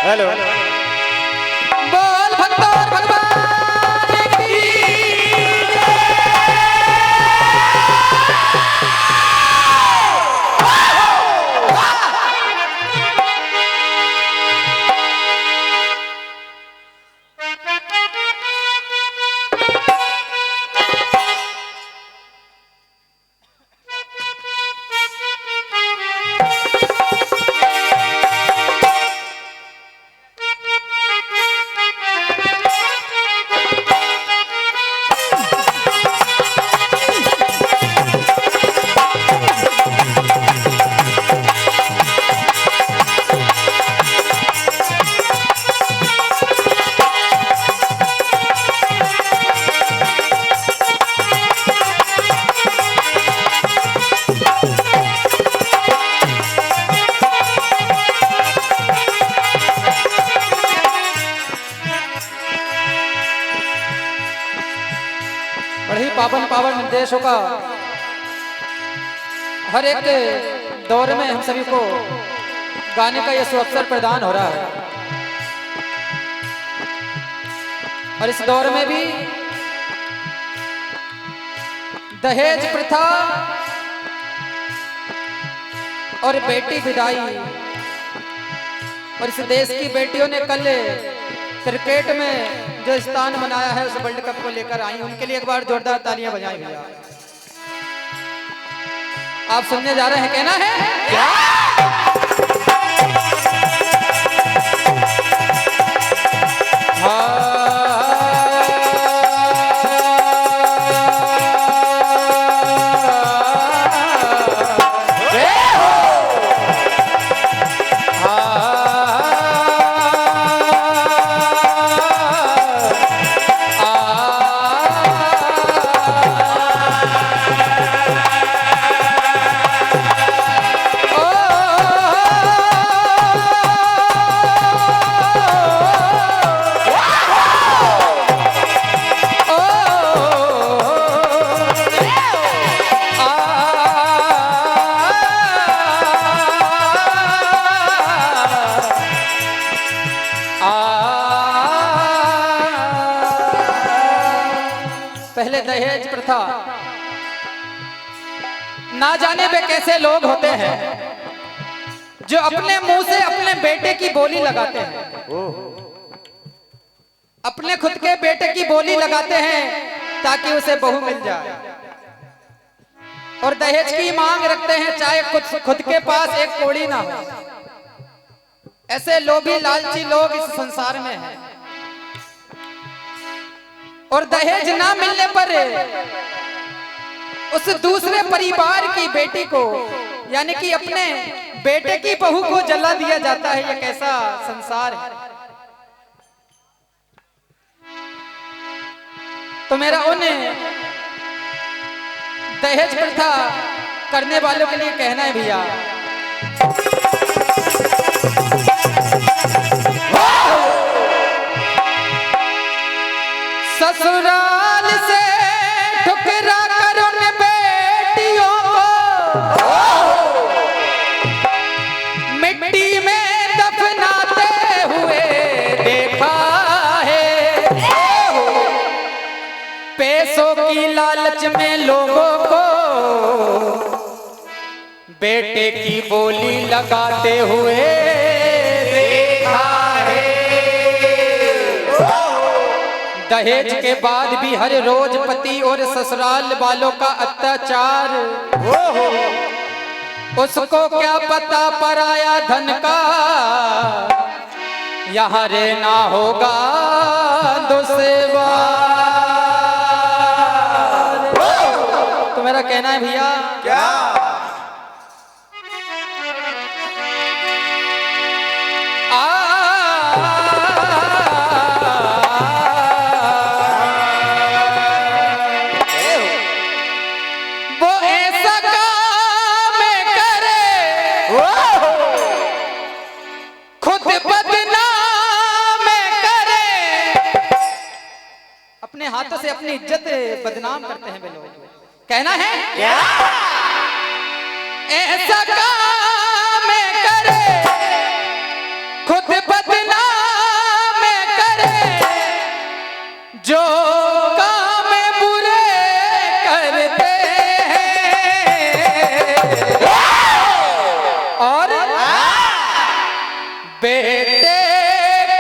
Hello बोल भक्तों भगवान की बड़ी पावन पावन निर्देशों का हर एक दौर में हम सभी को गाने का यह सुअवसर प्रदान हो रहा है। और इस दौर में भी दहेज प्रथा और बेटी विदाई और इस देश की बेटियों ने कल क्रिकेट में जो स्थान बनाया है उस वर्ल्ड कप को लेकर आई, उनके लिए एक बार जोरदार तालियां बजाएं भैया। आप सुनने जा रहे हैं, कहना है क्या? पहले दहेज प्रथा, ना जाने वे कैसे लोग होते हैं जो अपने मुंह से अपने बेटे की बोली लगाते हैं, अपने खुद के बेटे की बोली लगाते हैं ताकि उसे बहू मिल जाए और दहेज की मांग रखते हैं चाहे खुद के पास एक कौड़ी ना हो। ऐसे लोभी लालची लोग इस संसार में हैं और दहेज ना मिलने पर उस दूसरे परिवार की बेटी को यानी कि अपने बेटे की बहू को जला दिया जाता है। ये कैसा संसार है। तो मेरा उन्हें दहेज प्रथा करने वालों के लिए कहना है भैया, ससुराल से ठुकरा कर उन बेटियों को मिट्टी में दफनाते हुए देखा है। पैसों की लालच में लोगों को बेटे की बोली लगाते हुए देखा है। दहेज के बाद भी हर रोज पति और ससुराल वालों का अत्याचार, उसको क्या पता पराया धन का यहाँ रहना होगा दुश्वार। तो मेरा कहना है भैया क्या? अपने हाथों से अपनी इज्जत बदनाम करते हैं वे लोग। कहना है क्या? ऐसा काम करे खुद बदनाम बेटे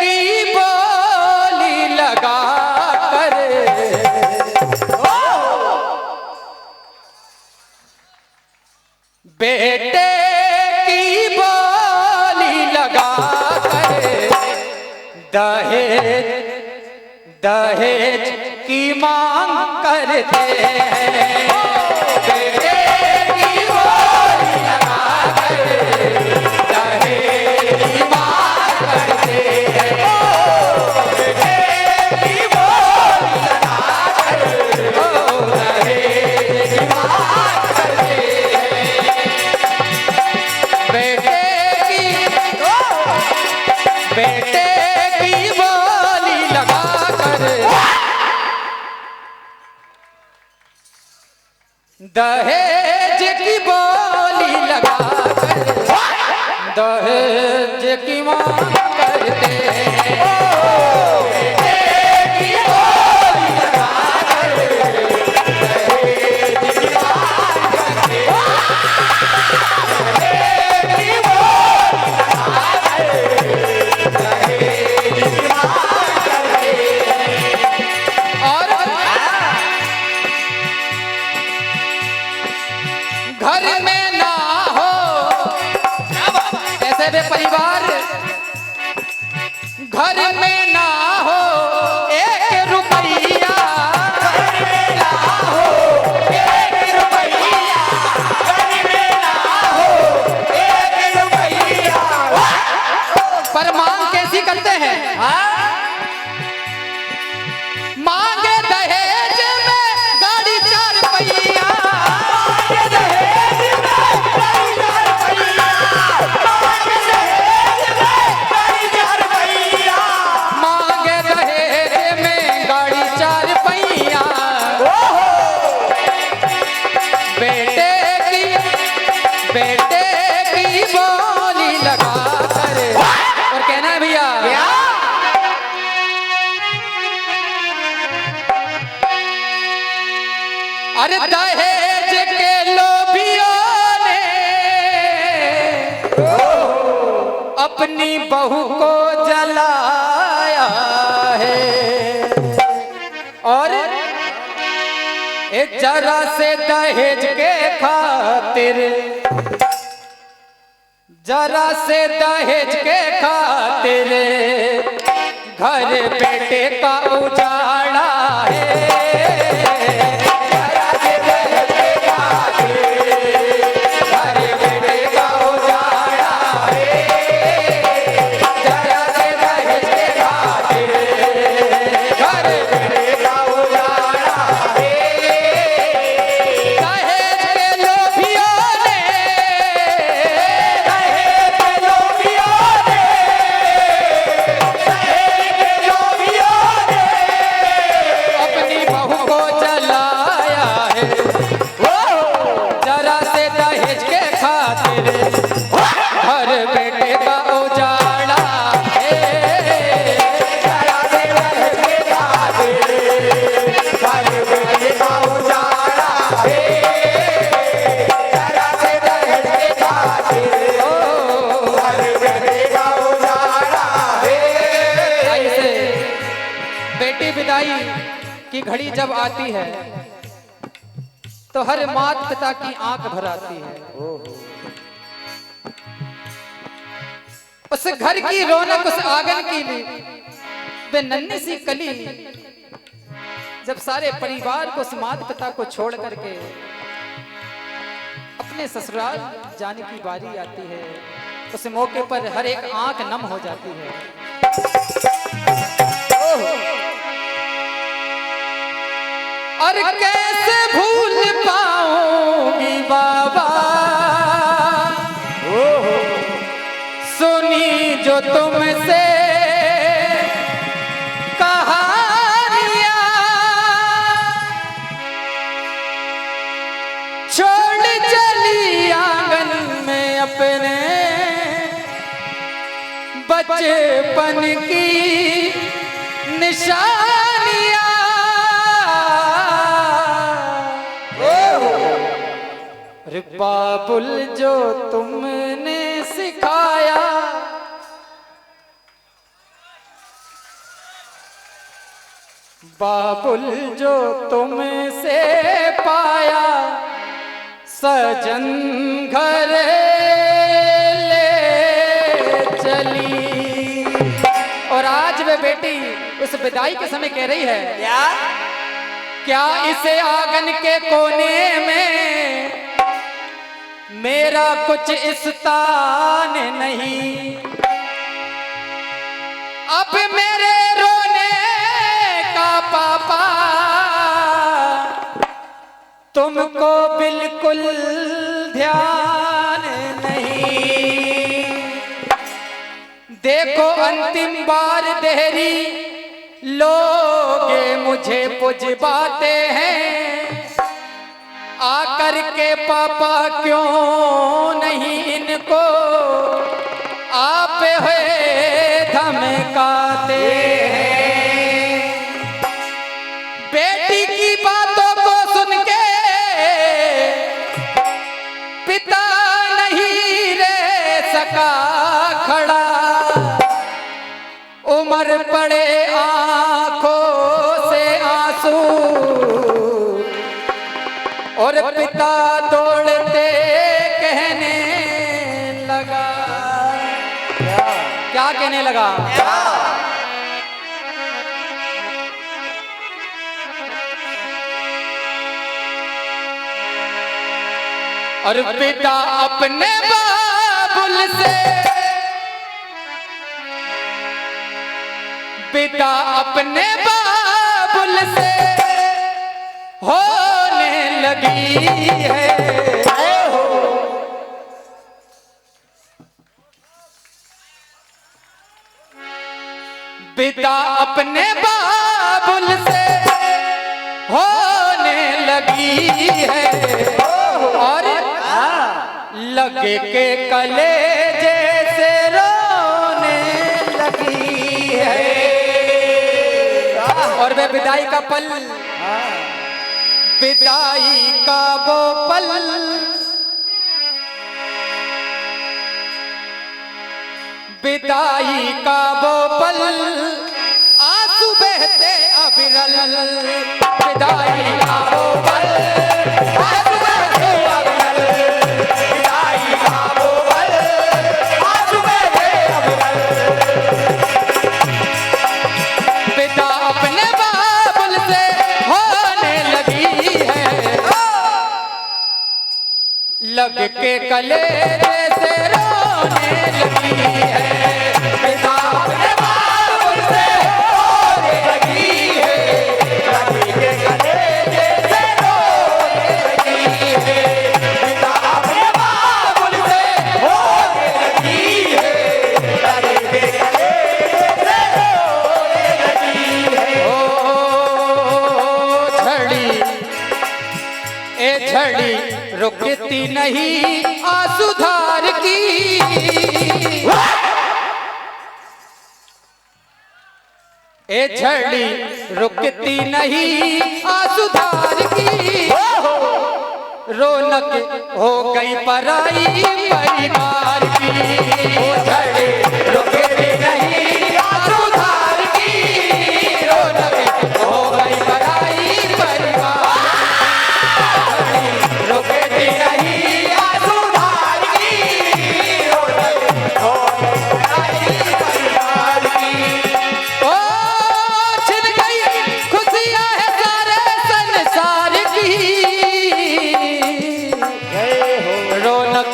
की बोली लगा कर, बेटे की बोली लगा कर दहेज दहेज की मांग करते हैं। बेटे की बोली लगा कर दहेज की मांग करते हैं। बेटे की बोली लगा कर दहेज की मांग करते हैं। बेटे की बोली लगा कर दहेज की बोली लगा कर दहेज की मांग करते हैं। बेटे की बोली लगा कर दहेज की मांग करते हैं। और घर में ना हो ऐसे भी परिवार, घर में ना हो एक रुपया, घर में ना हो एक रुपया, घर में ना हो एक रुपया, पर मांग कैसी करते हैं? मांगे दहेज में गाड़ी 4 पहिया, मांगे दहेज में गाड़ी 4 पहिया, मांगे दहेज में गाड़ी 4 पहिया, मांगे दहेज में गाड़ी 4 पहिया। बेटे की बोली लगा कर, और कहना है भैया अरे दहेज के लोभियों ने अपनी बहू को जलाया है, और एक जरा से दहेज के खातिर, जरा से दहेज के खातिर घर बेटे का उजाड़ा है। की घड़ी जब आती है तो हर माता पिता की आंख भर आती है। उस घर की रौनक, उस आंगन की वे नन्ही सी कली जब सारे परिवार को, उस माता पिता को छोड़ करके अपने ससुराल जाने की बारी आती है, उस मौके पर हर एक आंख नम हो जाती है। और कैसे भूल पाऊंगी बाबा सुनी जो तुमसे कहानियां, छोड़ चली आंगन में अपने बचपन की निशानियां। बाबुल जो तुमने सिखाया बाबुल जो तुमसे पाया सजन घर ले चली। और आज वे बेटी उस विदाई के समय कह रही है क्या इसे आंगन के कोने में मेरा कुछ स्थान नहीं। अब मेरे रोने का पापा तुमको बिल्कुल ध्यान नहीं। देखो अंतिम बार देहरी लोगे मुझे पुजवाते हैं, आकर के पापा क्यों नहीं इनको आप है धमकाते हैं। बेटी की बातों को सुन के पिता नहीं रह सका खड़ा, उम्र पड़े आंखों से आंसू और पिता दौड़ते कहने लगा। क्या कहने लगा? और पिता अपने बाबुल से, पिता अपने बाबुल से होने लगी है। पिता अपने बाबुल से होने लगी है और लगे के कलेजे से रोने लगी है। और वे विदाई का पल, विदाई का वो पल, विदाई का वो पल आंसू बहते अविरल। विदाई का वो पल आंसू बहते अविरल। विदाई का वो पल आंसू बहते अविरल। पिता अपने बाबुल से होने लगी है, लग के कलेजे से रोने लगी है। पिता अपने बाबुल से होने लगी है, लग के कलेजे से रोने लगी है। पिता अपने बाबुल से होने लगी है, लग के कलेजे से रोने लगी है। ओ झड़ी ए झड़ी रुकती नहीं आंसुधार की। ए झड़ी रुकती नहीं आंसुधार की। रौनक हो गई पराई परिवार की। ओ झड़ी रुकती नहीं आंसुधार की। रौनक हो गई पराई परिवार की। रुकती नहीं आंसुधार की। रौनक हो गई पराई परिवार की। ओ छिन गई खुशियां है सारे संसार की। रौनक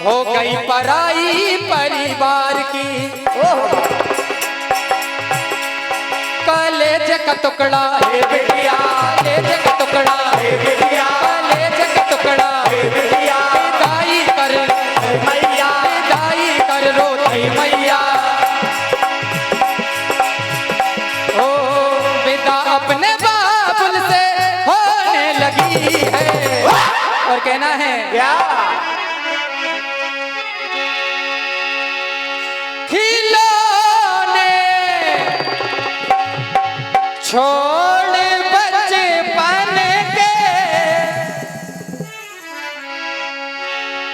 हो गई पराई परिवार की। कलेजे का टुकड़ा है बिटिया, कलेजे का टुकड़ा है बिटिया, कलेजे का टुकड़ा है बिटिया। विदाई कर मैया, विदाई कर रोती मैया। ओ विदा अपने बाबुल से होने लगी है। और कहना है क्या? खिलौने छोड़ बचपन के।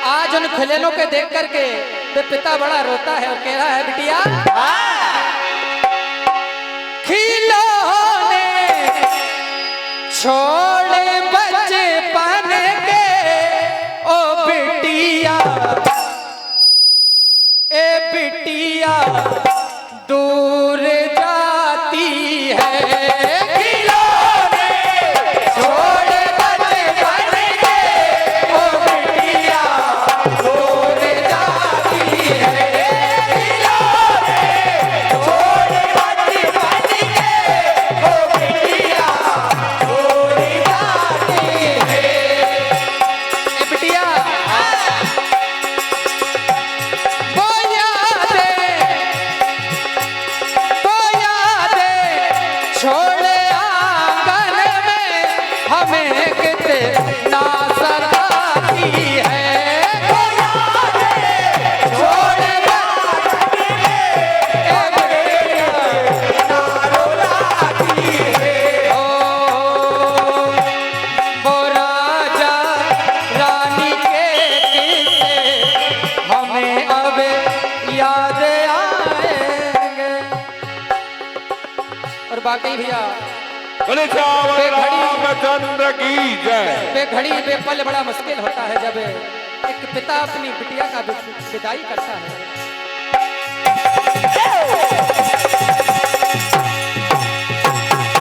आज उन खिलौनों के देख करके तो पिता बड़ा रोता है और कह रहा है बिटिया खिलौने वाकई भैया रामचंद्र की जय। बेघड़ी बेपल बड़ा मुश्किल होता है जब एक पिता अपनी बिटिया का विदाई करता है।